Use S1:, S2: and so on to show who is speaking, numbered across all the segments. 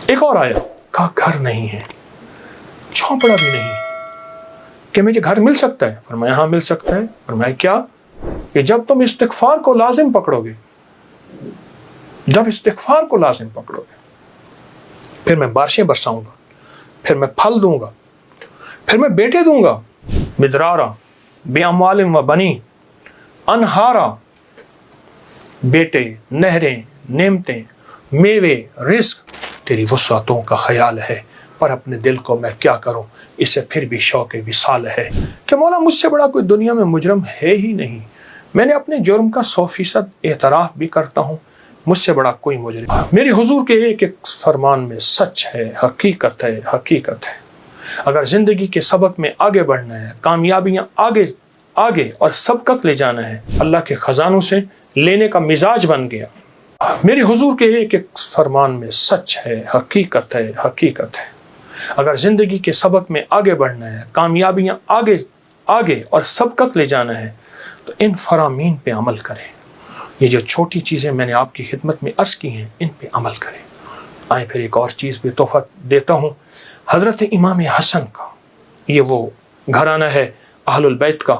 S1: ایک اور آیا، کہا گھر نہیں ہے، جھونپڑا بھی نہیں، کہ مجھے گھر مل سکتا ہے؟ فرمایا ہاں مل سکتا ہے۔ فرمایا کیا؟ کہ جب تم استغفار کو لازم پکڑو گے، جب استغفار کو لازم پکڑو گے، پھر میں بارشیں برساؤں گا، پھر میں پھل دوں گا، پھر میں بیٹے دوں گا، مدرارا بے اموال و بنی، انہارا، بیٹے، نہریں، نعمتیں، میوے، رزق، تیری وسعتوں کا خیال ہے، پر اپنے دل کو میں کیا کروں، اسے پھر بھی شوق وصال ہے کہ مولا مجھ سے بڑا کوئی دنیا میں مجرم ہے ہی نہیں، میں نے اپنے جرم کا 100% اعتراف بھی کرتا ہوں، مجھ سے بڑا کوئی مجرم، میری حضور کے ایک ایک فرمان میں سچ ہے، حقیقت ہے، حقیقت ہے۔ اگر زندگی کے سبق میں آگے بڑھنا ہے، کامیابیاں آگے اور سبقت لے جانا ہے، اللہ کے خزانوں سے لینے کا مزاج بن گیا۔ میری حضور کے ایک ایک فرمان میں سچ ہے، حقیقت ہے، حقیقت ہے۔ اگر زندگی کے سبق میں آگے بڑھنا ہے، کامیابیاں آگے اور سبقت لے جانا ہے، تو ان فرامین پہ عمل کریں۔ یہ جو چھوٹی چیزیں میں نے آپ کی خدمت میں عرض کی ہیں، ان پہ عمل کریں۔ آئیں پھر ایک اور چیز بھی تحفہ دیتا ہوں، حضرت امام حسن کا، یہ وہ گھرانہ ہے اہل البیت کا،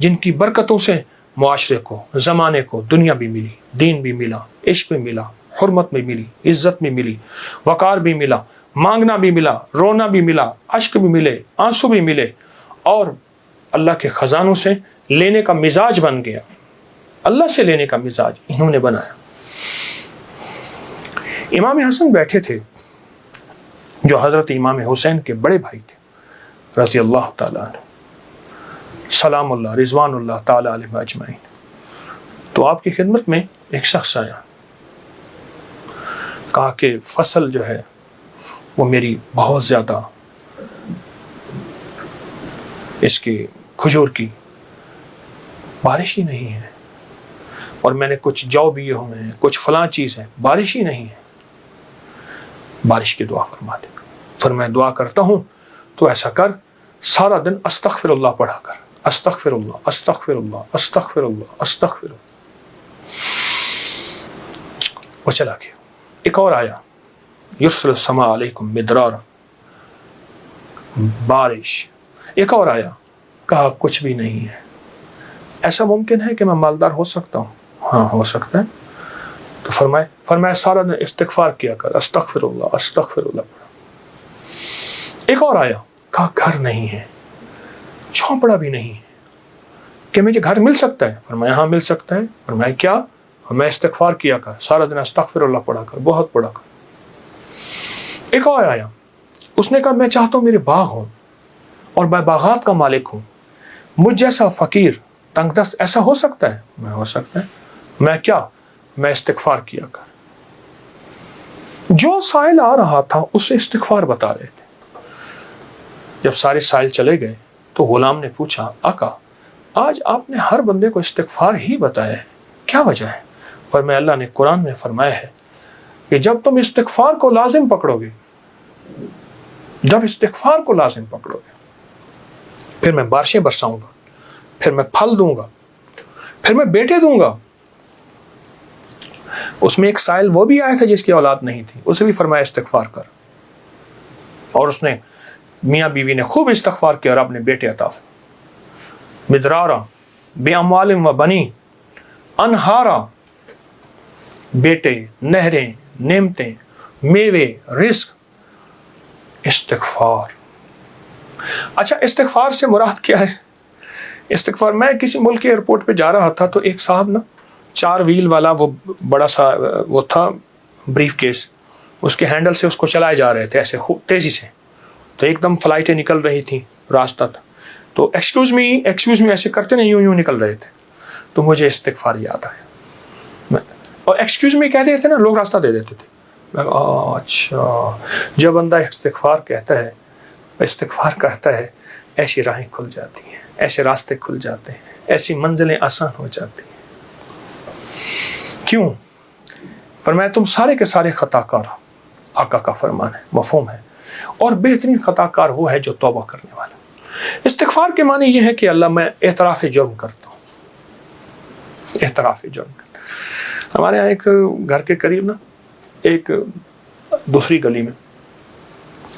S1: جن کی برکتوں سے معاشرے کو، زمانے کو دنیا بھی ملی، دین بھی ملا، عشق بھی ملا، حرمت بھی ملی، عزت بھی ملی، وقار بھی ملا، مانگنا بھی ملا، رونا بھی ملا، اشک بھی ملے، آنسو بھی ملے، اور اللہ کے خزانوں سے لینے کا مزاج بن گیا۔ اللہ سے لینے کا مزاج انہوں نے بنایا۔ امام حسن بیٹھے تھے، جو حضرت امام حسین کے بڑے بھائی تھے رضی اللہ تعالیٰ عنہ، سلام اللہ رضوان اللہ تعالیٰ علیہ اجمعین۔ تو آپ کی خدمت میں ایک شخص آیا، کہا کہ فصل جو ہے وہ میری بہت زیادہ، اس کی کھجور کی بارش ہی نہیں ہے، اور میں نے کچھ جو بیے ہوئے ہیں، کچھ فلاں چیز ہے، بارش ہی نہیں ہے، بارش کی دعا فرما دے۔ پھر میں دعا کرتا ہوں تو ایسا کر، سارا دن استغفر اللہ پڑھا کر، استغفر اللہ، استغفر اللہ، استغفر اللہ، استغفر اللہ۔ وہ چلا گیا۔ ایک اور آیا، یرسل السماء علیکم مدرارا، بارش۔ ایک اور آیا، کہا کچھ بھی نہیں ہے، ایسا ممکن ہے کہ میں مالدار ہو سکتا ہوں؟ ہاں ہو سکتا ہے۔ تو فرمایا سارا دن استغفار کیا کر، استغفر اللہ، استغفر اللہ پڑھا۔ ایک اور آیا، کہا گھر نہیں ہے، جھونپڑا بھی نہیں ہے، کہ مجھے گھر مل سکتا ہے؟ فرمایا ہاں مل سکتا ہے۔ فرمایا کیا؟ میں استغفار کیا کر، سارا دن استغفر اللہ پڑھا کر، بہت پڑھا کر۔ ایک اور آیا، اس نے کہا میں چاہتا ہوں میرے باغ ہوں اور میں باغات کا مالک ہوں، مجھ جیسا فقیر تنگ دست ایسا ہو سکتا ہے؟ میں ہو سکتا ہے۔ میں کیا؟ میں استغفار کیا کر۔ جو سائل آ رہا تھا اسے استغفار بتا رہے تھے۔ جب سارے سائل چلے گئے تو غلام نے پوچھا، آقا آج آپ نے ہر بندے کو استغفار ہی بتایا ہے، کیا وجہ ہے؟ اور میں اللہ نے قرآن میں فرمایا ہے کہ جب تم استغفار کو لازم پکڑو گے، جب استغفار کو لازم پکڑو گے، پھر میں بارشیں برساؤں گا، پھر میں پھل دوں گا، پھر میں بیٹے دوں گا۔ اس میں ایک سائل وہ بھی آیا تھا جس کی اولاد نہیں تھی، اسے بھی فرمایا استغفار کر، اور اس نے میاں بیوی نے خوب استغفار کیا اور اپنے بیٹے عطا فرمائے۔ مدرارا بے اموال و بنی، انہارا، بیٹے، نہریں، نعمتیں، میوے، رزق، استغفار۔ اچھا استغفار سے مراد کیا ہے؟ استغفار، میں کسی ملک کے ایئرپورٹ پہ جا رہا تھا تو ایک صاحب نا 4 ویل والا وہ بڑا سا وہ تھا بریف کیس، اس کے ہینڈل سے اس کو چلائے جا رہے تھے ایسے تیزی سے، تو ایک دم فلائٹیں نکل رہی تھیں، راستہ تھا، تو ایکسکیوز می ایسے کرتے نہیں، یوں نکل رہے تھے، تو مجھے استغفار یاد آیا، اور ایکسکیوز می کہتے تھے نا، لوگ راستہ دے دیتے تھے۔ اچھا، جب بندہ استغفار کہتا ہے، استغفار کرتا ہے، ایسی راہیں کھل جاتی ہیں، ایسے راستے کھل جاتے ہیں، ایسی منزلیں آسان ہو جاتی ہیں۔ کیوں؟ فرمایا تم سارے کے سارے خطا کار ہو، آقا کا فرمان ہے، مفہوم ہے، اور بہترین خطا کار وہ ہے جو توبہ کرنے والا۔ استغفار کے معنی یہ ہے کہ اللہ میں اعتراف جرم کرتا ہوں، اعتراف جرم کرتا ہوں۔ ہمارے یہاں ایک گھر کے قریب نا، ایک دوسری گلی میں